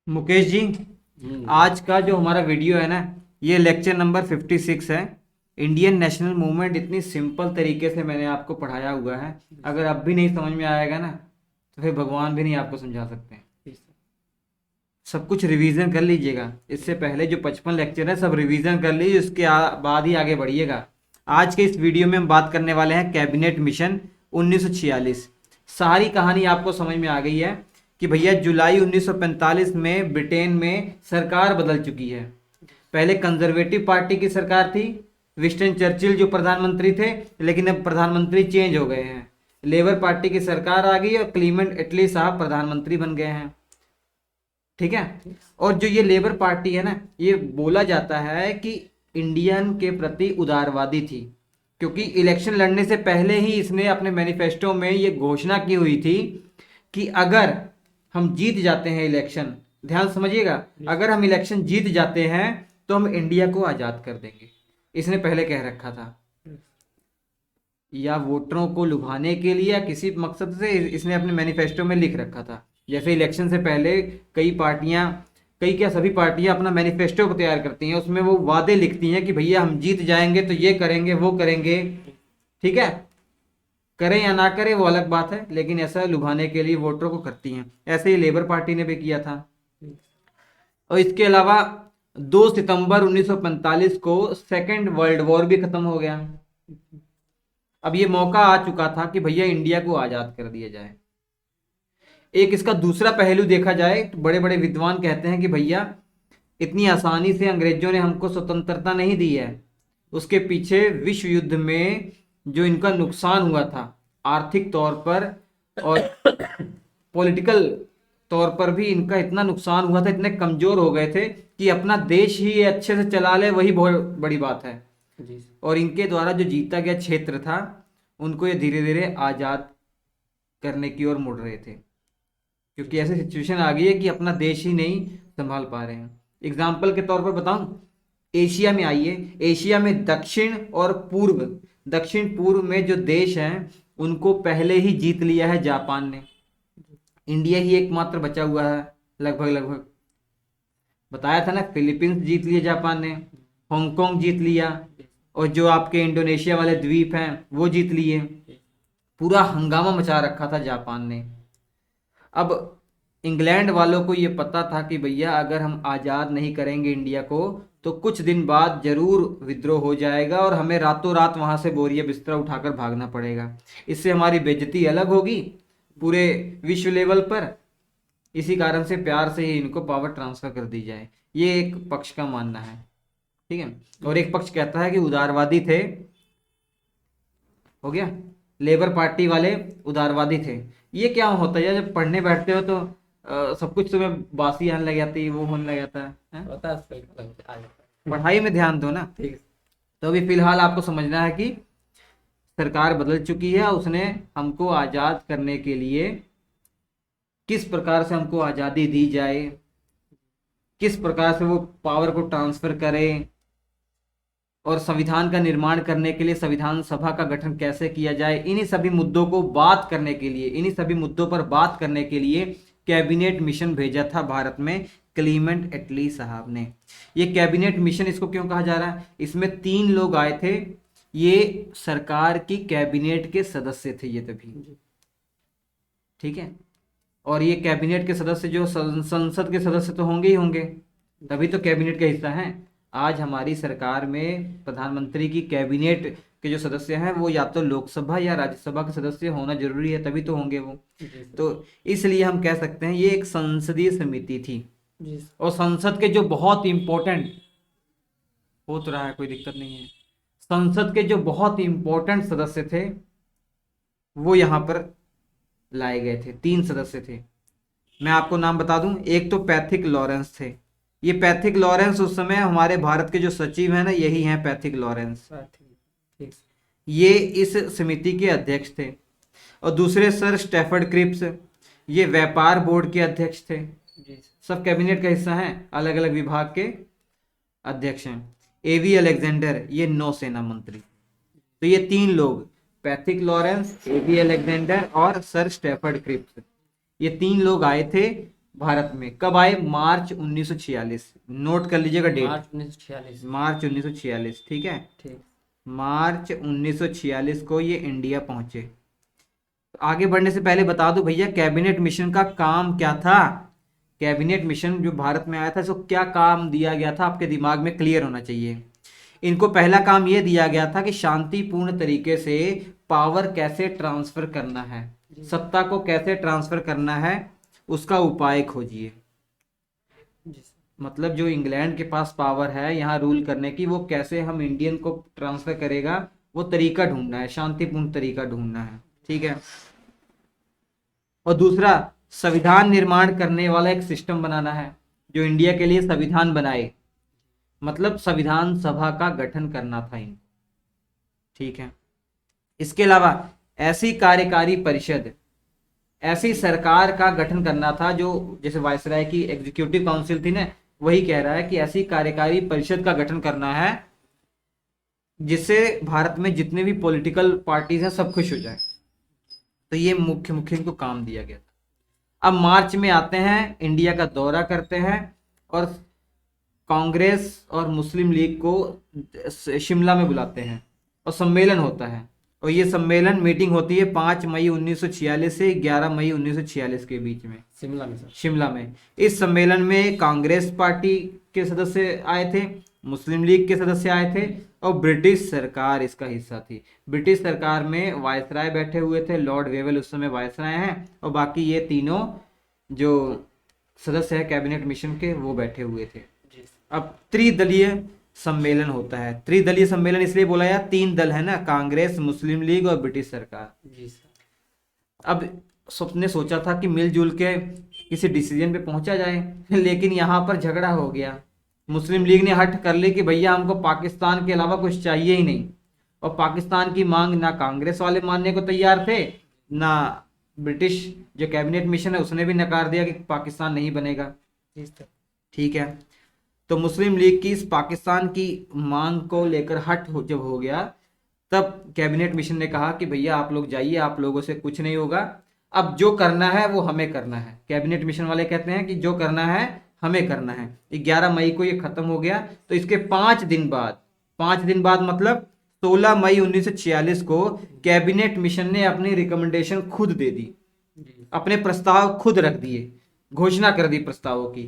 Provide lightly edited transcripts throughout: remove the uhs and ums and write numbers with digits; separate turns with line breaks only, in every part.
मुकेश जी, आज का जो हमारा वीडियो है ना, ये लेक्चर नंबर 56 है। इंडियन नेशनल मूवमेंट इतनी सिंपल तरीके से मैंने आपको पढ़ाया हुआ है, अगर अब भी नहीं समझ में आएगा ना तो फिर भगवान भी नहीं आपको समझा सकते। सब कुछ रिवीजन कर लीजिएगा। इससे पहले जो 55 लेक्चर है सब रिवीजन कर लीजिए, उसके बाद ही आगे बढ़िएगा। आज के इस वीडियो में हम बात करने वाले हैं कैबिनेट मिशन 1946। सारी कहानी आपको समझ में आ गई है कि भैया जुलाई 1945 में ब्रिटेन में सरकार बदल चुकी है। पहले कंजर्वेटिव पार्टी की सरकार थी, विंस्टन चर्चिल जो प्रधानमंत्री थे, लेकिन अब प्रधानमंत्री चेंज हो गए हैं। लेबर पार्टी की सरकार आ गई और क्लीमेंट एटली साहब प्रधानमंत्री बन गए हैं। ठीक है। और जो ये लेबर पार्टी है ना, ये बोला जाता है कि इंडियन के प्रति उदारवादी थी, क्योंकि इलेक्शन लड़ने से पहले ही इसने अपने मैनिफेस्टो में ये घोषणा की हुई थी कि अगर हम जीत जाते हैं इलेक्शन, ध्यान समझिएगा, अगर हम इलेक्शन जीत जाते हैं तो हम इंडिया को आज़ाद कर देंगे। इसने पहले कह रखा था, या वोटरों को लुभाने के लिए या किसी मकसद से इसने अपने मैनिफेस्टो में लिख रखा था। जैसे इलेक्शन से पहले कई पार्टियां, कई क्या सभी पार्टियां अपना मैनिफेस्टो तैयार करती हैं, उसमें वो वादे लिखती हैं कि भैया हम जीत जाएंगे तो ये करेंगे वो करेंगे। ठीक है, करें या ना करें वो अलग बात है, लेकिन ऐसा लुभाने के लिए वोटरों को करती हैं। ऐसे ही लेबर पार्टी ने भी किया था। और इसके अलावा 2 सितंबर 1945 को सेकेंड वर्ल्ड वॉर भी खत्म हो गया। अब ये मौका आ चुका था कि भैया इंडिया को आजाद कर दिया जाए। एक इसका दूसरा पहलू देखा जाए तो बड़े बड़े विद्वान कहते हैं कि भैया इतनी आसानी से अंग्रेजों ने हमको स्वतंत्रता नहीं दी है, उसके पीछे विश्व युद्ध में जो इनका नुकसान हुआ था आर्थिक तौर पर और पॉलिटिकल तौर पर भी, इनका इतना नुकसान हुआ था, इतने कमजोर हो गए थे कि अपना देश ही ये अच्छे से चला ले वही बहुत बड़ी बात है। और इनके द्वारा जो जीता गया क्षेत्र था उनको ये धीरे धीरे आजाद करने की ओर मुड़ रहे थे, क्योंकि ऐसी सिचुएशन आ गई है कि अपना देश ही नहीं संभाल पा रहे हैं। एग्जाम्पल के तौर पर बताऊं, एशिया में आइए, एशिया में दक्षिण और पूर्व, दक्षिण पूर्व में जो देश हैं उनको पहले ही जीत लिया है जापान ने। इंडिया ही एकमात्र बचा हुआ है लगभग लगभग। बताया था ना, फिलीपींस जीत लिया जापान ने, हांगकांग जीत लिया, और जो आपके इंडोनेशिया वाले द्वीप हैं वो जीत लिए। पूरा हंगामा मचा रखा था जापान ने। अब इंग्लैंड वालों को ये पता था कि भैया अगर हम आज़ाद नहीं करेंगे इंडिया को तो कुछ दिन बाद जरूर विद्रोह हो जाएगा और हमें रातों रात वहां से बोरिया बिस्तरा उठाकर भागना पड़ेगा। इससे हमारी बेइज्जती अलग होगी पूरे विश्व लेवल पर। इसी कारण से प्यार से ही इनको पावर ट्रांसफर कर दी जाए, ये एक पक्ष का मानना है। ठीक है। और एक पक्ष कहता है कि उदारवादी थे, हो गया, लेबर पार्टी वाले उदारवादी थे। ये क्या होता है जब पढ़ने बैठते हो तो सब कुछ तुम्हें बासी आने लग जाती है, वो होने लग जाता है?
होता है आजकल आ जाता है।
पढ़ाई में ध्यान दो ना।
ठीक है।
तो अभी फिलहाल आपको समझना है कि सरकार बदल चुकी है, उसने हमको आज़ाद करने के लिए किस प्रकार से हमको आज़ादी दी जाए, किस प्रकार से वो पावर को ट्रांसफर करें, और संविधान का निर्माण करने के लिए संविधान सभा का गठन कैसे किया जाए, इन्हीं सभी मुद्दों को बात करने के लिए, इन्हीं सभी मुद्दों पर बात करने के लिए कैबिनेट मिशन भेजा था भारत में क्लीमेंट एटली साहब ने। ये कैबिनेट मिशन इसको क्यों कहा जा रहा है? इसमें 3 लोग आए थे, ये सरकार की कैबिनेट के सदस्य थे ये तभी। ठीक है। और ये कैबिनेट के सदस्य जो संसद के सदस्य तो होंगे ही होंगे, तभी तो कैबिनेट का हिस्सा हैं। आज हमारी सरकार में प्रधानमंत्री की कैबिनेट के जो सदस्य हैं वो या तो लोकसभा या राज्यसभा के सदस्य होना जरूरी है, तभी तो होंगे वो। तो इसलिए हम कह सकते हैं ये एक संसदीय समिति थी। और संसद के जो बहुत इंपॉर्टेंट, हो तो रहा है कोई दिक्कत नहीं है, संसद के जो बहुत इंपॉर्टेंट सदस्य थे वो यहाँ पर लाए गए थे। 3 सदस्य थे, मैं आपको नाम बता दूं। एक तो पैथिक लॉरेंस थे। ये पैथिक लॉरेंस उस समय हमारे भारत के जो सचिव हैं ना, यही हैं पैथिक लॉरेंस। ये इस समिति के अध्यक्ष थे। और दूसरे सर स्टैफर्ड क्रिप्स, ये व्यापार बोर्ड के अध्यक्ष थे। सब कैबिनेट का हिस्सा हैं, अलग अलग विभाग के अध्यक्ष हैं। एवी अलेक्जेंडर, ये नौसेना मंत्री। तो ये 3 लोग, पैथिक लॉरेंस, एवी अलेक्जेंडर और सर स्टैफर्ड क्रिप्स, ये 3 लोग आए थे भारत में कब आए? मार्च 1946। नोट कर लीजिएगा डेट,
मार्च 1946।
मार्च 1946, ठीक है।
ठीक।
मार्च 1946 को ये इंडिया पहुंचे। आगे बढ़ने से पहले बता दूं भैया, कैबिनेट मिशन का काम क्या था। कैबिनेट मिशन जो भारत में आया था, इसको क्या काम दिया गया था, आपके दिमाग में क्लियर होना चाहिए। इनको पहला काम यह दिया गया था कि शांतिपूर्ण तरीके से पावर कैसे ट्रांसफर करना है, सत्ता को कैसे ट्रांसफर करना है, उसका उपाय खोजिए। मतलब जो इंग्लैंड के पास पावर है यहाँ रूल करने की, वो कैसे हम इंडियन को ट्रांसफर करेगा, वो तरीका ढूंढना है, शांतिपूर्ण तरीका ढूंढना है, ठीक है। और दूसरा, संविधान निर्माण करने वाला एक सिस्टम बनाना है, जो इंडिया के लिए संविधान बनाए। मतलब संविधान सभा का गठन करना था इनको, ठीक है। इसके अलावा ऐसी कार्यकारी परिषद, ऐसी सरकार का गठन करना था जो, जैसे वायसराय की एग्जीक्यूटिव काउंसिल थी ना, वही कह रहा है कि ऐसी कार्यकारी परिषद का गठन करना है जिससे भारत में जितने भी पॉलिटिकल पार्टीज हैं सब खुश हो जाए। तो ये मुख्य मुख्य इनको काम दिया गया था। अब मार्च में आते हैं, इंडिया का दौरा करते हैं और कांग्रेस और मुस्लिम लीग को शिमला में बुलाते हैं और सम्मेलन होता है। और ये सम्मेलन मीटिंग होती है 5 मई 1946 से 11 मई 1946 के बीच में,
शिमला में सर।
शिमला में। इस सम्मेलन में कांग्रेस पार्टी के सदस्य आए थे, मुस्लिम लीग के सदस्य आए थे और ब्रिटिश सरकार इसका हिस्सा थी। ब्रिटिश सरकार में वायसराय बैठे हुए थे, लॉर्ड वेवल उस समय वायसराय हैं, और बाकी ये तीनों जो सदस्य है कैबिनेट मिशन के, वो बैठे हुए थे। अब त्रिदलीय सम्मेलन होता है। त्रिदलीय सम्मेलन इसलिए बोला यार, 3 दल है ना, कांग्रेस, मुस्लिम लीग और ब्रिटिश सरकार।
जी सर।
अब सबने सोचा था कि मिलजुल के किसी डिसीजन पे पहुंचा जाए, लेकिन यहाँ पर झगड़ा हो गया। मुस्लिम लीग ने हट कर ली कि भैया हमको पाकिस्तान के अलावा कुछ चाहिए ही नहीं, और पाकिस्तान की मांग ना कांग्रेस वाले मानने को तैयार थे, ना ब्रिटिश जो कैबिनेट मिशन है उसने भी नकार दिया कि पाकिस्तान नहीं बनेगा, ठीक है। तो मुस्लिम लीग की इस पाकिस्तान की मांग को लेकर जब हो गया, तब कैबिनेट मिशन ने कहा कि भैया आप लोग जाइए, आप लोगों से कुछ नहीं होगा, अब जो करना है वो हमें करना है। कैबिनेट मिशन वाले कहते हैं कि जो करना है हमें करना है। 11 मई को ये खत्म हो गया। तो इसके 5 दिन बाद, 5 दिन बाद मतलब 16 मई 1946 को कैबिनेट मिशन ने अपनी रिकमेंडेशन खुद दे दी, अपने प्रस्ताव खुद रख दिए, घोषणा कर दी प्रस्तावों की।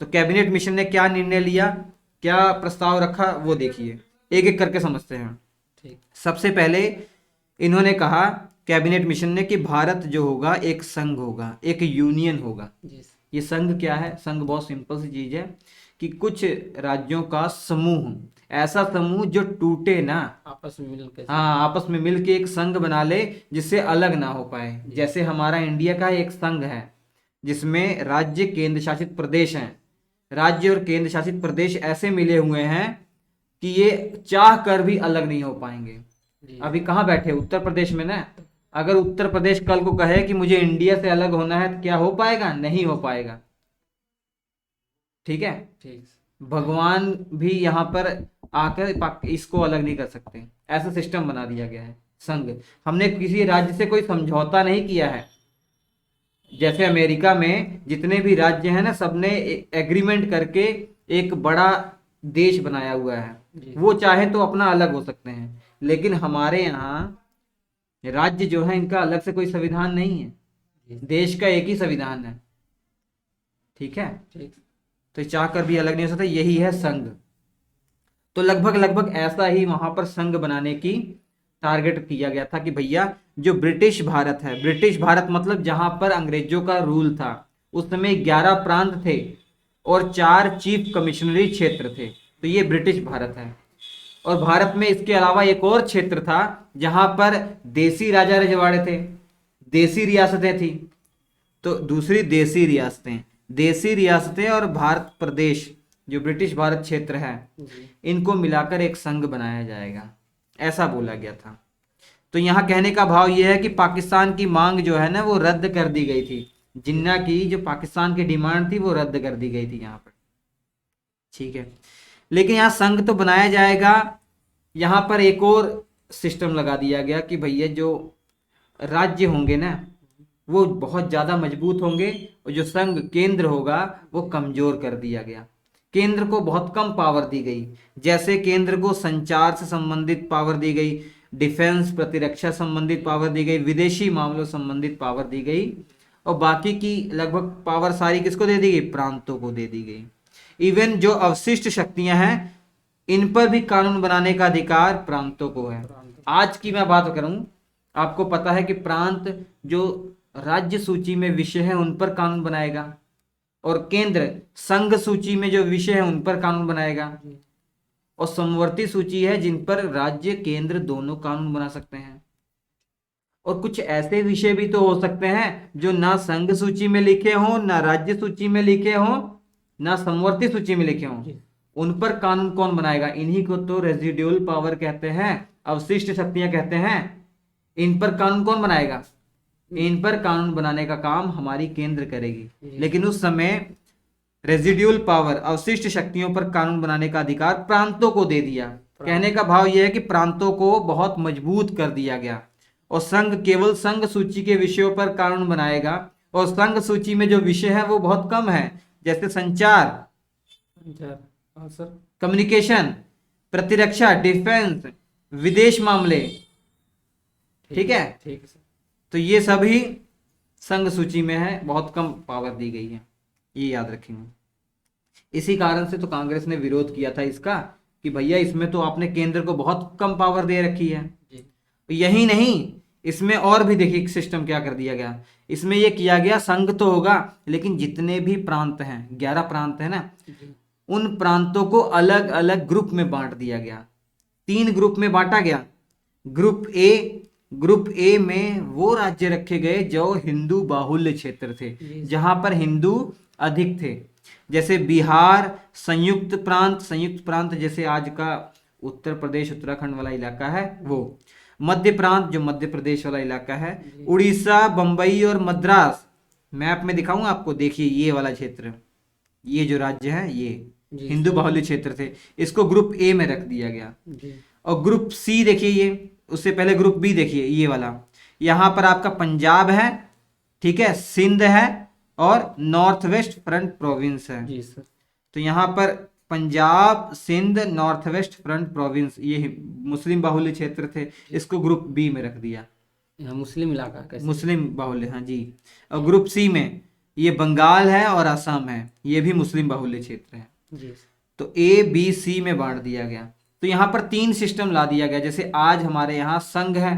तो कैबिनेट मिशन ने क्या निर्णय लिया, क्या प्रस्ताव रखा, वो देखिए, एक एक करके समझते हैं।
ठीक।
सबसे पहले इन्होंने कहा कैबिनेट मिशन ने कि भारत जो होगा एक संघ होगा, एक यूनियन होगा। ये संघ क्या है? संघ बहुत सिंपल सी चीज है कि कुछ राज्यों का समूह, ऐसा समूह जो टूटे ना,
आपस में मिलकर,
हाँ आपस में मिलके एक संघ बना ले जिससे अलग ना हो पाए। जैसे हमारा इंडिया का एक संघ है जिसमें राज्य केंद्र शासित प्रदेश हैं, राज्य और केंद्र शासित प्रदेश ऐसे मिले हुए हैं कि ये चाह कर भी अलग नहीं हो पाएंगे। अभी कहाँ बैठे? उत्तर प्रदेश में ना। अगर उत्तर प्रदेश कल को कहे कि मुझे इंडिया से अलग होना है, तो क्या हो पाएगा? नहीं हो पाएगा, ठीक है।
ठीक।
भगवान भी यहाँ पर आकर इसको अलग नहीं कर सकते, ऐसा सिस्टम बना दिया गया है संघ। हमने किसी राज्य से कोई समझौता नहीं किया है। जैसे अमेरिका में जितने भी राज्य हैं ना, सबने एग्रीमेंट करके एक बड़ा देश बनाया हुआ है, वो चाहे तो अपना अलग हो सकते हैं। लेकिन हमारे यहाँ राज्य जो है इनका अलग से कोई संविधान नहीं है, देश का एक ही संविधान है, ठीक है। तो चाह कर भी अलग नहीं हो सकता, यही है संघ। तो लगभग लगभग ऐसा ही वहां पर संघ बनाने की टारगेट किया गया था कि भैया जो ब्रिटिश भारत है, ब्रिटिश भारत मतलब जहां पर अंग्रेजों का रूल था, उस समय 11 प्रांत थे और 4 चीफ कमिश्नरी क्षेत्र थे, तो ये ब्रिटिश भारत है। और भारत में इसके अलावा एक और क्षेत्र था जहां पर देसी राजा रजवाड़े थे, देसी रियासतें थी। तो दूसरी देसी रियासतें और भारत प्रदेश जो ब्रिटिश भारत क्षेत्र है, इनको मिलाकर एक संघ बनाया जाएगा, ऐसा बोला गया था। तो यहाँ कहने का भाव यह है कि पाकिस्तान की मांग जो है ना, वो रद्द कर दी गई थी। जिन्ना की जो पाकिस्तान की डिमांड थी वो रद्द कर दी गई थी यहाँ पर, ठीक है। लेकिन यहाँ संघ तो बनाया जाएगा, यहाँ पर एक और सिस्टम लगा दिया गया कि भैया जो राज्य होंगे ना, वो बहुत ज्यादा मजबूत होंगे और जो संघ केंद्र होगा वो कमजोर कर दिया गया। केंद्र को बहुत कम पावर दी गई। जैसे केंद्र को संचार से संबंधित पावर दी गई, डिफेंस प्रतिरक्षा संबंधित पावर दी गई, विदेशी मामलों संबंधित पावर दी गई, और बाकी की लगभग पावर सारी किसको दे दी गई? प्रांतों को दे दी गई। इवन जो अवशिष्ट शक्तियां हैं इन पर भी कानून बनाने का अधिकार प्रांतों को है। आज की मैं बात करूं, आपको पता है कि प्रांत जो राज्य सूची में विषय है उन पर कानून बनाएगा, और केंद्र संघ सूची में जो विषय है उन पर कानून बनाएगा, और समवर्ती सूची है जिन पर राज्य केंद्र दोनों कानून बना सकते हैं। और कुछ ऐसे विषय भी तो हो सकते हैं जो ना संघ सूची में लिखे हों, ना राज्य सूची में लिखे हों, ना समवर्ती सूची में लिखे हों। उन पर कानून कौन बनाएगा? इन्हीं को तो रेजिडुअल पावर कहते हैं, अवशिष्ट शक्तियां कहते हैं। इन पर कानून कौन बनाएगा? इन पर कानून बनाने का काम हमारी केंद्र करेगी। लेकिन उस समय रेजिडुअल पावर, अवशिष्ट शक्तियों पर कानून बनाने का अधिकार प्रांतों को दे दिया। कहने का भाव यह है कि प्रांतों को बहुत मजबूत कर दिया गया, और संघ केवल संघ सूची के विषयों पर कानून बनाएगा, और संघ सूची में जो विषय है वो बहुत कम है, जैसे संचार,
सर,
कम्युनिकेशन, प्रतिरक्षा, डिफेंस, विदेश मामले। ठीक है,
ठीक है सर।
तो ये सभी संघ सूची में है, बहुत कम पावर दी गई है, ये याद रखेंगे। इसी कारण से तो कांग्रेस ने विरोध किया था इसका कि भैया इसमें तो आपने केंद्र को बहुत कम पावर दे रखी है। यही नहीं, इसमें और भी देखिए सिस्टम क्या कर दिया गया। इसमें यह किया गया संघ तो होगा, लेकिन जितने भी प्रांत हैं, 11 प्रांत है ना, उन प्रांतों को अलग अलग ग्रुप में बांट दिया गया। 3 ग्रुप में बांटा गया। ग्रुप ए में वो राज्य रखे गए जो हिंदू बाहुल्य क्षेत्र थे, जहां पर हिंदू अधिक थे, जैसे बिहार, संयुक्त प्रांत जैसे आज का उत्तर प्रदेश उत्तराखंड वाला इलाका है वो, मध्य प्रांत जो मध्य प्रदेश वाला इलाका है, उड़ीसा, बंबई और मद्रास। मैप में दिखाऊंगा आपको, देखिए ये वाला क्षेत्र, ये जो राज्य है ये हिंदू बाहुल्य क्षेत्र थे, इसको ग्रुप ए में रख दिया गया। और ग्रुप सी देखिए, ये उससे पहले ग्रुप बी देखिए, ये वाला, यहां पर आपका पंजाब है, ठीक है, सिंध है और नॉर्थ वेस्ट फ्रंट प्रोविंस है।
जी सर।
तो यहाँ पर Punjab, Sindh, north west front province, ये मुस्लिम बाहुल्य क्षेत्र थे, इसको ग्रुप बी में रख दिया।
यहाँ मुस्लिम इलाका कैसे?
मुस्लिम बाहुल्य, हाँ जी। और ग्रुप सी में ये बंगाल है और असम है, ये भी मुस्लिम बाहुल्य क्षेत्र है।
जी।
तो ए बी सी में बांट दिया गया। तो यहाँ पर 3 सिस्टम ला दिया गया। जैसे आज हमारे यहाँ संघ है,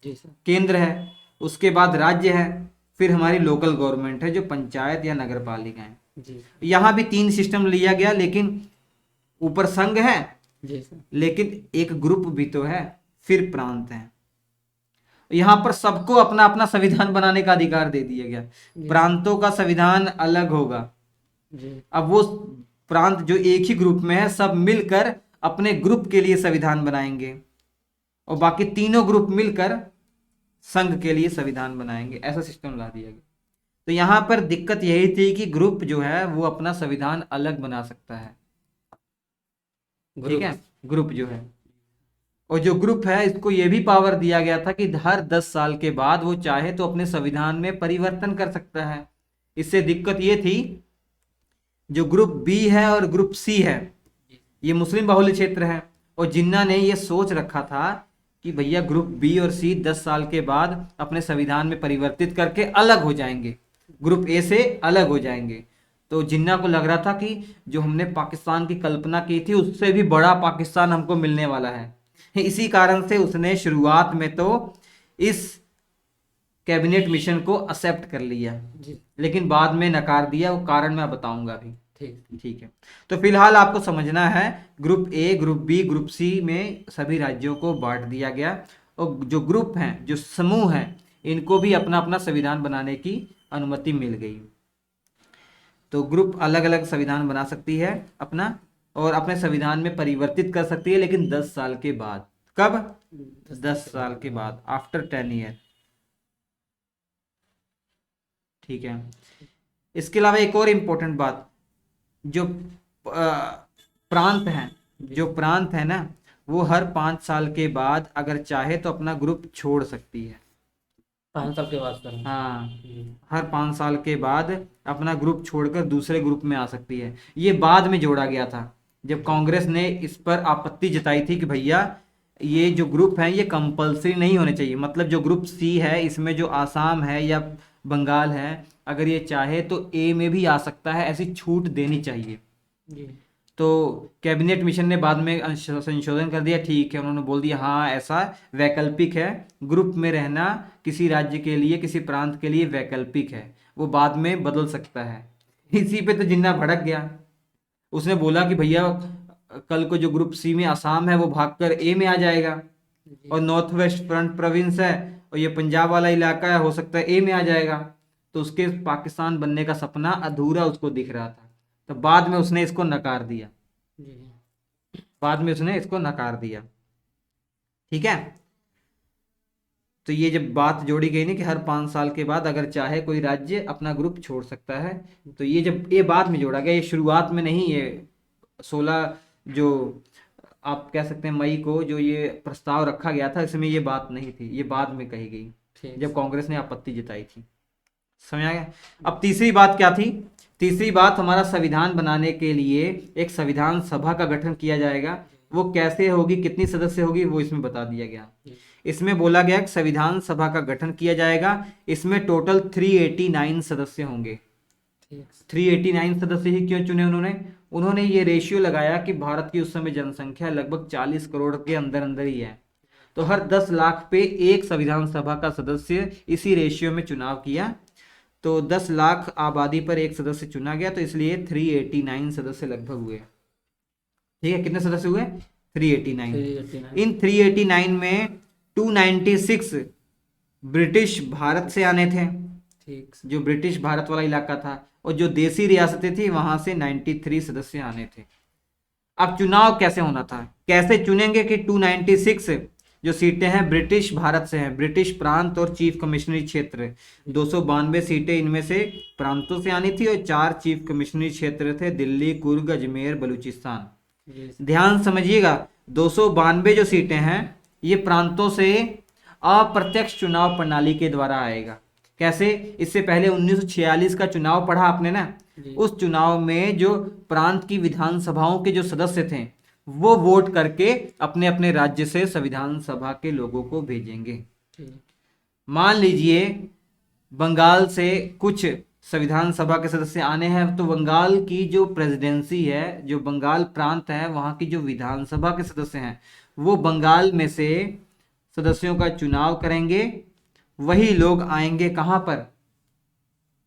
जी सर,
केंद्र है, उसके बाद राज्य है, फिर हमारी लोकल गवर्नमेंट है जो पंचायत या नगर पालिका है।
जी।
यहाँ भी 3 सिस्टम लिया गया, लेकिन ऊपर संघ है,
जी सर,
लेकिन एक ग्रुप भी तो है, फिर प्रांत है। यहाँ पर सबको अपना अपना संविधान बनाने का अधिकार दे दिया गया। प्रांतों का संविधान अलग होगा।
जी।
अब वो प्रांत जो एक ही ग्रुप में है, सब मिलकर अपने ग्रुप के लिए संविधान बनाएंगे, और बाकी तीनों ग्रुप मिलकर संघ के लिए संविधान बनाएंगे। ऐसा सिस्टम ला दिया गया। तो यहाँ पर दिक्कत यही थी कि ग्रुप जो है वो अपना संविधान अलग बना सकता है। ठीक है, ग्रुप जो है, और जो ग्रुप है इसको ये भी पावर दिया गया था कि हर 10 साल के बाद वो चाहे तो अपने संविधान में परिवर्तन कर सकता है। इससे दिक्कत ये थी, जो ग्रुप बी है और ग्रुप सी है, ये मुस्लिम बाहुल्य क्षेत्र है, और जिन्ना ने ये सोच रखा था कि भैया ग्रुप बी और सी 10 साल के बाद अपने संविधान में परिवर्तित करके अलग हो जाएंगे, ग्रुप ए से अलग हो जाएंगे। तो जिन्ना को लग रहा था कि जो हमने पाकिस्तान की कल्पना की थी उससे भी बड़ा पाकिस्तान हमको मिलने वाला है। इसी कारण से उसने शुरुआत में तो इस कैबिनेट मिशन को एक्सेप्ट कर लिया, लेकिन बाद में नकार दिया। वो कारण मैं बताऊंगा अभी। ठीक है। तो फिलहाल आपको समझना है, group A, group B, group C में सभी राज्यों को बांट दिया गया, और जो ग्रुप हैं, जो समूह हैं, इनको भी अपना अपना संविधान बनाने की अनुमति मिल गई। तो ग्रुप अलग अलग संविधान बना सकती है अपना, और अपने संविधान में परिवर्तित कर सकती है, लेकिन 10 साल के बाद। कब? 10 साल के बाद, आफ्टर 10 ईयर। ठीक है। इसके अलावा एक और इम्पोर्टेंट बात, जो प्रांत है ना, वो हर 5 साल के बाद अगर चाहे तो अपना ग्रुप छोड़ सकती है।
5 साल के बाद सर।
हाँ,
जी
हर 5 साल के बाद अपना ग्रुप छोड़कर दूसरे ग्रुप में आ सकती है। ये बाद में जोड़ा गया था, जब कांग्रेस ने इस पर आपत्ति जताई थी कि भैया ये जो ग्रुप है ये कंपलसरी नहीं होने चाहिए। मतलब जो ग्रुप सी है इसमें जो आसाम है या बंगाल है, अगर ये चाहे तो ए में भी आ सकता है, ऐसी छूट देनी चाहिए।
जी
तो कैबिनेट मिशन ने बाद में संशोधन कर दिया, ठीक है, उन्होंने बोल दिया हाँ ऐसा वैकल्पिक है, ग्रुप में रहना किसी राज्य के लिए किसी प्रांत के लिए वैकल्पिक है, वो बाद में बदल सकता है। इसी पे तो जिन्ना भड़क गया, उसने बोला कि भैया कल को जो ग्रुप सी में आसाम है वो भागकर ए में आ जाएगा,
जी
और नॉर्थ वेस्ट फ्रंट प्रोविंस है और ये पंजाब वाला इलाका है, हो सकता है ए में आ जाएगा। तो उसके पाकिस्तान बनने का सपना अधूरा उसको दिख रहा था, तो बाद में उसने इसको नकार दिया,
जी
बाद में उसने इसको नकार दिया। ठीक है, तो ये जब बात जोड़ी गई ना कि हर 5 साल के बाद अगर चाहे कोई राज्य अपना ग्रुप छोड़ सकता है, तो ये जब ये बाद में जोड़ा गया, ये शुरुआत में नहीं, ये 16 जो आप कह सकते हैं मई को जो ये प्रस्ताव रखा गया था इसमें ये बात नहीं थी, ये बाद में कही गई
ठीक
जब कांग्रेस ने आपत्ति जताई थी। समझ आ गया। अब तीसरी बात क्या थी? तीसरी बात, हमारा संविधान बनाने के लिए एक संविधान सभा का गठन किया जाएगा। वो कैसे होगी, कितनी सदस्य होगी, वो इसमें बता दिया गया। इसमें बोला गया कि संविधान सभा का गठन किया जाएगा, इसमें टोटल 389 सदस्य होंगे।
ठीक
389 सदस्य ही क्यों चुने उन्होंने? उन्होंने ये रेशियो लगाया कि भारत की उस समय जनसंख्या लगभग 40 करोड़ के अंदर अंदर ही है, तो हर 10 लाख पे एक संविधान सभा का सदस्य, इसी रेशियो में चुनाव किया, तो 10 लाख आबादी पर एक सदस्य चुना गया, तो इसलिए 389 सदस्य लगभग हुए। ठीक है, कितने सदस्य हुए? 389।
389
इन 389 में 296 ब्रिटिश भारत से आने थे,
ठीक
जो ब्रिटिश भारत वाला इलाका था, और जो देसी रियासतें थी वहां से 93 सदस्य आने थे। अब चुनाव कैसे होना था, कैसे चुनेंगे कि 296 जो सीटें हैं ब्रिटिश भारत से हैं, ब्रिटिश प्रांत और चीफ कमिश्नरी क्षेत्र, 292 सीटें इनमें से प्रांतों से आनी थी, और 4 चीफ कमिश्नरी क्षेत्र थे, दिल्ली, कुर्ग, अजमेर, बलूचिस्तान।
जी
ध्यान समझिएगा, 292 जो सीटें हैं ये प्रांतों से अप्रत्यक्ष चुनाव प्रणाली के द्वारा आएगा। कैसे? इससे पहले 1946 का चुनाव पढ़ा आपने ना,
जी
उस चुनाव में जो प्रांत की विधानसभाओं के जो सदस्य थे वो वोट करके अपने अपने राज्य से संविधान सभा के लोगों को भेजेंगे।
ठीक
मान लीजिए बंगाल से कुछ संविधान सभा के सदस्य आने हैं, तो बंगाल की जो प्रेसिडेंसी है, जो बंगाल प्रांत है, वहाँ की जो विधानसभा के सदस्य हैं वो बंगाल में से सदस्यों का चुनाव करेंगे। वही लोग आएंगे कहाँ पर?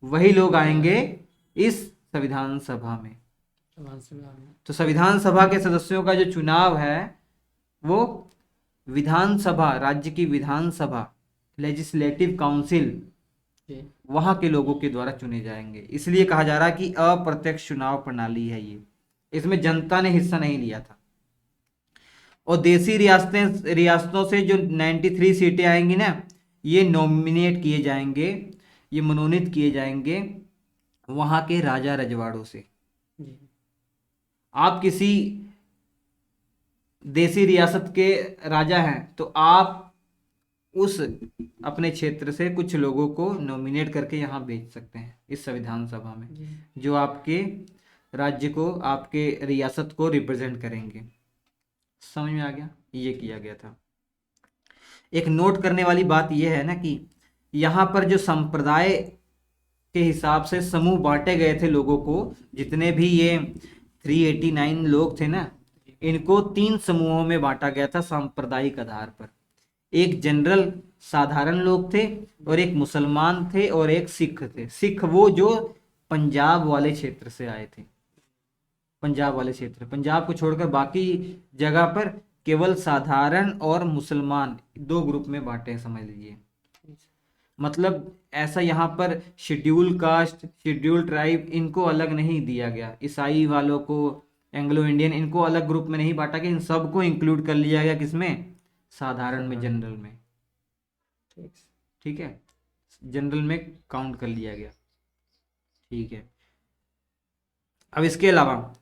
वही लोग आएंगे इस संविधान सभा में।
समान से में
तो संविधान सभा के सदस्यों का जो चुनाव है वो विधानसभा, राज्य की विधानसभा, लेजिस्लेटिव काउंसिल,
जी
वहां के लोगों के द्वारा चुने जाएंगे। इसलिए कहा जा रहा है कि अप्रत्यक्ष चुनाव प्रणाली है ये, इसमें जनता ने हिस्सा नहीं लिया था। और देसी रियासतों से जो 93 सीटें आएंगी ना, ये नॉमिनेट किए जाएंगे, ये मनोनीत किए जाएंगे वहां के राजा रजवाड़ों से।
जी
आप किसी देसी रियासत के राजा हैं तो आप उस अपने क्षेत्र से कुछ लोगों को नॉमिनेट करके यहाँ भेज सकते हैं इस संविधान सभा में,
जी
जो आपके राज्य को, आपके रियासत को रिप्रेजेंट करेंगे। समझ में आ गया? ये किया गया था। एक नोट करने वाली बात यह है ना कि यहाँ पर जो संप्रदाय के हिसाब से समूह बांटे गए थे लोगों को, जितने भी ये 389 लोग थे ना, इनको 3 समूहों में बांटा गया था सांप्रदायिक आधार पर। एक जनरल साधारण लोग थे, और एक मुसलमान थे, और एक सिख थे। सिख वो जो पंजाब वाले क्षेत्र से आए थे, पंजाब वाले क्षेत्र, पंजाब को छोड़कर बाकी जगह पर केवल साधारण और मुसलमान 2 ग्रुप में बांटे हैं, समझ लीजिए। मतलब ऐसा यहाँ पर शेड्यूल कास्ट, शेड्यूल ट्राइब, इनको अलग नहीं दिया गया, ईसाई वालों को, एंग्लो इंडियन, इनको अलग ग्रुप में नहीं बांटा गया, इन सबको इंक्लूड कर लिया गया। किसमें? साधारण में, जनरल में।
ठीक
ठीक है, जनरल में काउंट कर लिया गया। ठीक है, अब इसके अलावा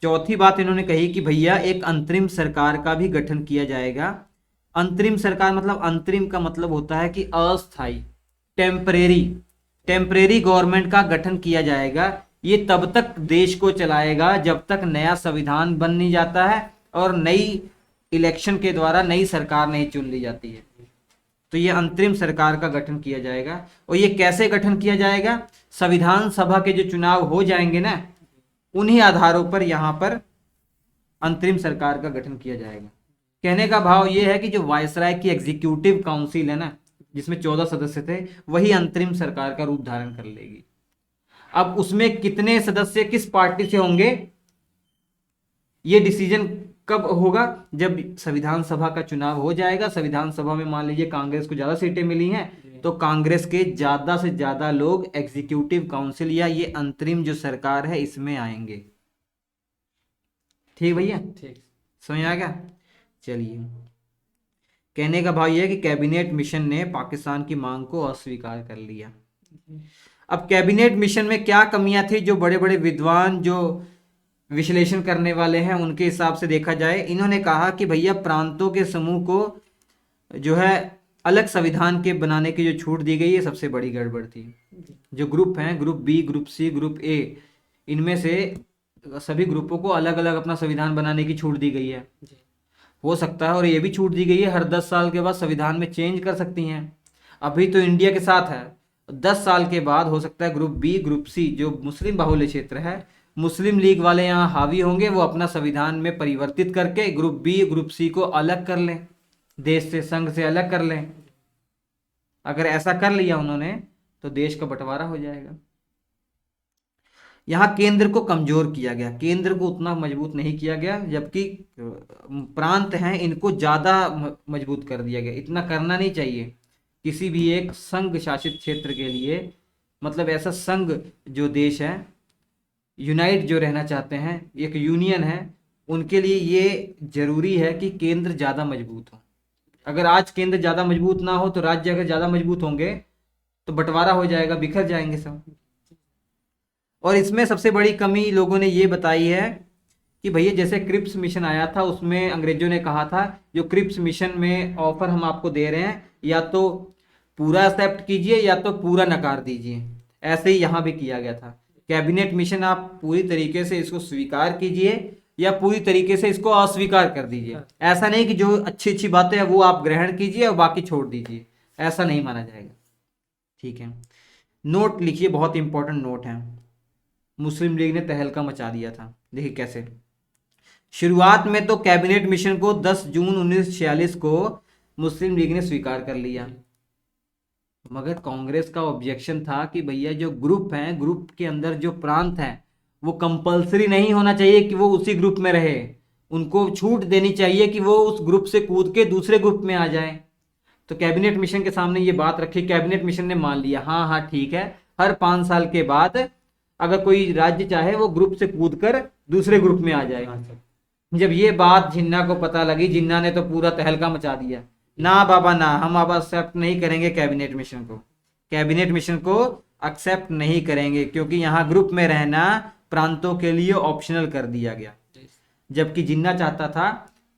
चौथी बात इन्होंने कही कि भैया एक अंतरिम सरकार का भी गठन किया जाएगा, अंतरिम सरकार मतलब अंतरिम का मतलब होता है कि अस्थाई, टेम्परेरी। टेम्परेरी गवर्नमेंट का गठन किया जाएगा। ये तब तक देश को चलाएगा जब तक नया संविधान बन नहीं जाता है और नई इलेक्शन के द्वारा नई सरकार नहीं चुन ली जाती है। तो ये अंतरिम सरकार का गठन किया जाएगा। और ये कैसे गठन किया जाएगा? संविधान सभा के जो चुनाव हो जाएंगे ना, उन्हीं आधारों पर यहाँ पर अंतरिम सरकार का गठन किया जाएगा। कहने का भाव ये है कि जो वायसराय की एग्जीक्यूटिव काउंसिल है ना, जिसमें 14 सदस्य थे, वही अंतरिम सरकार का रूप धारण कर लेगी। अब उसमें कितने सदस्य किस पार्टी से होंगे, ये डिसीजन कब होगा? जब संविधान सभा का चुनाव हो जाएगा। संविधान सभा में मान लीजिए कांग्रेस को ज्यादा सीटें मिली हैं, तो कांग्रेस के ज्यादा से ज्यादा लोग एग्जीक्यूटिव काउंसिल या ये अंतरिम जो सरकार है इसमें आएंगे। ठीक भैया,
ठीक।
समझ आ गया? चलिए, कहने का भाव यह है कि कैबिनेट मिशन ने पाकिस्तान की मांग को अस्वीकार कर लिया। अब कैबिनेट मिशन में क्या कमियां थी, जो बड़े बड़े विद्वान जो विश्लेषण करने वाले हैं उनके हिसाब से देखा जाए, इन्होंने कहा कि भैया प्रांतों के समूह को जो है अलग संविधान के बनाने की जो छूट दी गई है, सबसे बड़ी गड़बड़ थी। जो ग्रुप हैं, group B, group C, group A, इनमें से सभी ग्रुपों को अलग अलग अपना संविधान बनाने की छूट दी गई है। हो सकता है, और ये भी छूट दी गई है, हर 10 साल के बाद संविधान में चेंज कर सकती हैं। अभी तो इंडिया के साथ है, 10 साल के बाद हो सकता है ग्रुप बी, ग्रुप सी, जो मुस्लिम बाहुल्य क्षेत्र है, मुस्लिम लीग वाले यहाँ हावी होंगे, वो अपना संविधान में परिवर्तित करके ग्रुप बी, ग्रुप सी को अलग कर लें, देश से, संघ से अलग कर लें। अगर ऐसा कर लिया उन्होंने तो देश का बंटवारा हो जाएगा। यहाँ केंद्र को कमजोर किया गया, केंद्र को उतना मजबूत नहीं किया गया, जबकि प्रांत हैं इनको ज्यादा मजबूत कर दिया गया। इतना करना नहीं चाहिए किसी भी एक संघ शासित क्षेत्र के लिए। मतलब ऐसा संघ जो देश है, यूनाइट जो रहना चाहते हैं, एक यूनियन है, उनके लिए ये जरूरी है कि केंद्र ज़्यादा मजबूत हो। अगर आज केंद्र ज़्यादा मजबूत ना हो तो राज्य अगर ज़्यादा मजबूत होंगे तो बंटवारा हो जाएगा, बिखर जाएंगे सब। और इसमें सबसे बड़ी कमी लोगों ने ये बताई है कि भैया जैसे क्रिप्स मिशन आया था, उसमें अंग्रेजों ने कहा था जो क्रिप्स मिशन में ऑफर हम आपको दे रहे हैं, या तो पूरा एक्सेप्ट कीजिए या तो पूरा नकार दीजिए। ऐसे ही यहाँ भी किया गया था। कैबिनेट मिशन आप पूरी तरीके से इसको स्वीकार कीजिए या पूरी तरीके से इसको अस्वीकार कर दीजिए। ऐसा नहीं कि जो अच्छी अच्छी बातें हैं वो आप ग्रहण कीजिए और बाकी छोड़ दीजिए, ऐसा नहीं माना जाएगा। ठीक है, नोट लिखिए, बहुत इंपॉर्टेंट नोट है। मुस्लिम लीग ने तहलका मचा दिया था। देखिए कैसे, शुरुआत में तो कैबिनेट मिशन को 10 जून 1946 को मुस्लिम लीग ने स्वीकार कर लिया, मगर कांग्रेस का ऑब्जेक्शन था कि भैया जो ग्रुप हैं, ग्रुप के अंदर जो प्रांत हैं, वो कंपलसरी नहीं होना चाहिए कि वो उसी ग्रुप में रहे। उनको छूट देनी चाहिए कि वो उस ग्रुप से कूद के दूसरे ग्रुप में आ जाए। तो कैबिनेट मिशन के सामने ये बात रखी, कैबिनेट मिशन ने मान लिया, हाँ हाँ ठीक है, हर 5 साल के बाद अगर कोई राज्य चाहे वो ग्रुप से कूद कर दूसरे ग्रुप में आ जाए। जब ये बात जिन्ना को पता लगी, जिन्ना ने तो पूरा तहलका मचा दिया, ना बाबा ना, हम अब एक्सेप्ट नहीं करेंगे कैबिनेट मिशन को, कैबिनेट मिशन को एक्सेप्ट नहीं करेंगे, क्योंकि यहाँ ग्रुप में रहना प्रांतों के लिए ऑप्शनल कर दिया गया। जबकि जिन्ना चाहता था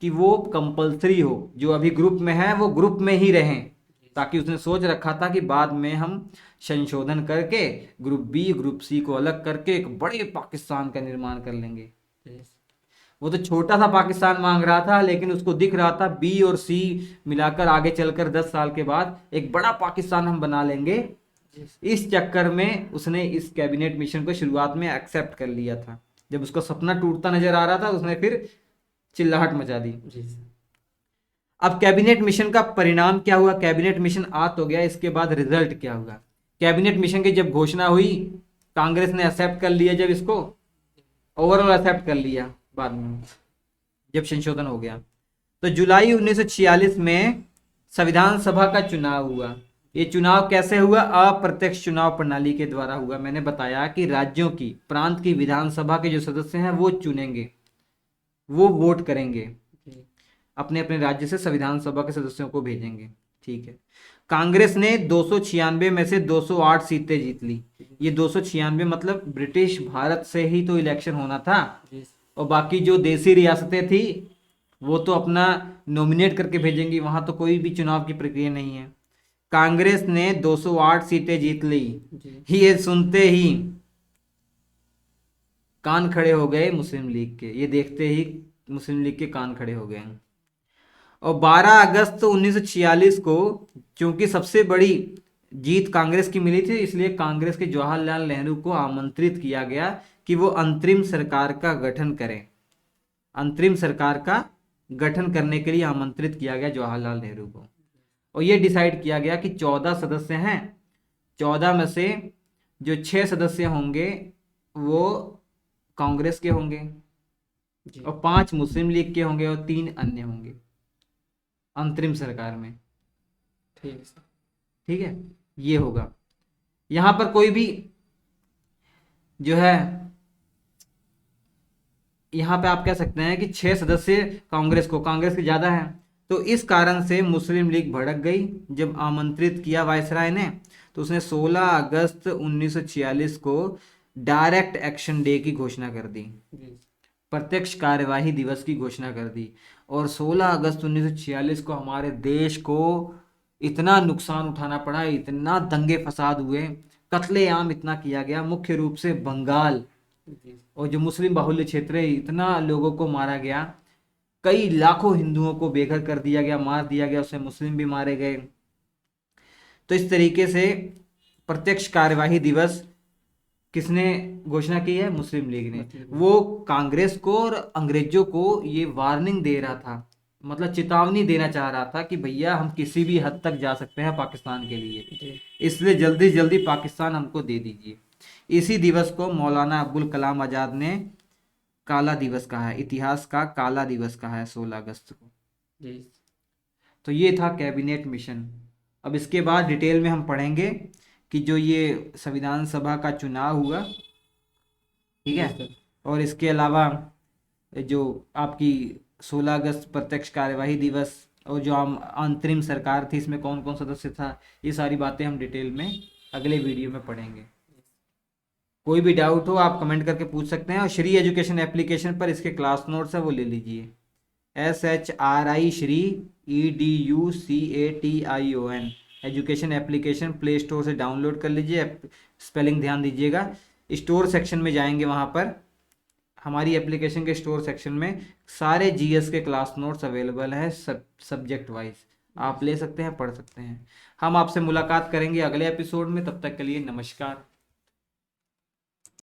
कि वो कंपलसरी हो, जो अभी ग्रुप में है वो ग्रुप में ही रहें, ताकि उसने सोच रखा था कि बाद में हम संशोधन करके ग्रुप बी, ग्रुप सी को अलग करके एक बड़े पाकिस्तान का निर्माण कर लेंगे। वो तो छोटा सा पाकिस्तान मांग रहा था, लेकिन उसको दिख रहा था बी और सी मिलाकर आगे चलकर 10 साल के बाद एक बड़ा पाकिस्तान हम बना लेंगे। इस चक्कर में उसने इस कैबिनेट मिशन को शुरुआत में एक्सेप्ट कर लिया था। जब उसका सपना टूटता नजर आ रहा था, उसने फिर चिल्लाहट मचा दी। अब कैबिनेट मिशन का परिणाम क्या हुआ? कैबिनेट मिशन आ तो गया, इसके बाद रिजल्ट क्या हुआ? कैबिनेट मिशन की जब घोषणा हुई, कांग्रेस ने एक्सेप्ट कर लिया, जब इसको ओवरऑल एक्सेप्ट कर लिया, बाद में जब संशोधन हो गया, तो जुलाई 1946 में संविधान सभा का चुनाव हुआ। ये चुनाव कैसे हुआ? अप्रत्यक्ष चुनाव प्रणाली के द्वारा हुआ। मैंने बताया कि राज्यों की, प्रांत की विधानसभा के जो सदस्य हैं वो चुनेंगे, वो वोट करेंगे, अपने अपने राज्य से संविधान सभा के सदस्यों को भेजेंगे। ठीक है, कांग्रेस ने 296 में से 208 सीटें जीत ली। ये 296 मतलब ब्रिटिश भारत से ही तो इलेक्शन होना था, और बाकी जो देसी रियासतें थी वो तो अपना नॉमिनेट करके भेजेंगी, वहां तो कोई भी चुनाव की प्रक्रिया नहीं है। कांग्रेस ने 208 सीटें जीत ली।
जी
ये सुनते ही कान खड़े हो गए मुस्लिम लीग के, ये देखते ही मुस्लिम लीग के कान खड़े हो गए। और 12 अगस्त 1946 को क्योंकि सबसे बड़ी जीत कांग्रेस की मिली थी, इसलिए कांग्रेस के जवाहरलाल नेहरू को आमंत्रित किया गया कि वो अंतरिम सरकार का गठन करें। अंतरिम सरकार का गठन करने के लिए आमंत्रित किया गया जवाहरलाल नेहरू को। और ये डिसाइड किया गया कि 14 सदस्य हैं, 14 में से जो 6 सदस्य होंगे वो कांग्रेस के होंगे,
जी
और 5 मुस्लिम लीग के होंगे, और 3 अन्य होंगे अंतरिम सरकार में।
ठीक है सर।
ठीक है, ये होगा। यहां पर कोई भी जो है, यहाँ पे आप कह सकते हैं कि 6 सदस्य कांग्रेस के ज्यादा हैं, तो इस कारण से मुस्लिम लीग भड़क गई। जब आमंत्रित किया वायसराय ने, तो उसने 16 अगस्त 1946 को डायरेक्ट एक्शन डे की घोषणा कर दी,
जी
प्रत्यक्ष कार्यवाही दिवस की घोषणा कर दी। और 16 अगस्त 1946 को हमारे देश को इतना नुकसान उठाना पड़ा, इतना दंगे फसाद हुए, कत्लेआम इतना किया गया, मुख्य रूप से बंगाल
जी
और जो मुस्लिम बाहुल्य क्षेत्र है, इतना लोगों को मारा गया, कई लाखों हिंदुओं को बेघर कर दिया गया, मार दिया गया, उसमें मुस्लिम भी मारे गए। तो इस तरीके से प्रत्यक्ष कार्यवाही दिवस किसने घोषणा की है? मुस्लिम लीग ने। वो कांग्रेस को और अंग्रेजों को ये वार्निंग दे रहा था, मतलब चेतावनी देना चाह रहा था कि भैया हम किसी भी हद तक जा सकते हैं पाकिस्तान के लिए,
जी
इसलिए जल्दी जल्दी पाकिस्तान हमको दे दीजिए। इसी दिवस को मौलाना अब्दुल कलाम आजाद ने काला दिवस कहा है, इतिहास का काला दिवस कहा है 16 अगस्त को।
जी
तो ये था कैबिनेट मिशन। अब इसके बाद डिटेल में हम पढ़ेंगे कि जो ये संविधान सभा का चुनाव हुआ, ठीक है,
सर।
और इसके अलावा जो आपकी 16 अगस्त प्रत्यक्ष कार्यवाही दिवस और जो अंतरिम सरकार थी, इसमें कौन कौन सदस्य था, ये सारी बातें हम डिटेल में अगले वीडियो में पढ़ेंगे। कोई भी डाउट हो आप कमेंट करके पूछ सकते हैं, और श्री एजुकेशन एप्लीकेशन पर इसके क्लास नोट्स है वो ले लीजिए। SHRI Shri EDUCATION education application play store से डाउनलोड कर लीजिए। स्पेलिंग ध्यान दीजिएगा। स्टोर सेक्शन में जाएंगे, वहाँ पर हमारी एप्लीकेशन के स्टोर सेक्शन में सारे GS के क्लास नोट्स अवेलेबल है, सब्जेक्ट वाइज आप ले सकते हैं, पढ़ सकते हैं। हम आपसे मुलाकात करेंगे अगले एपिसोड में, तब तक के लिए नमस्कार।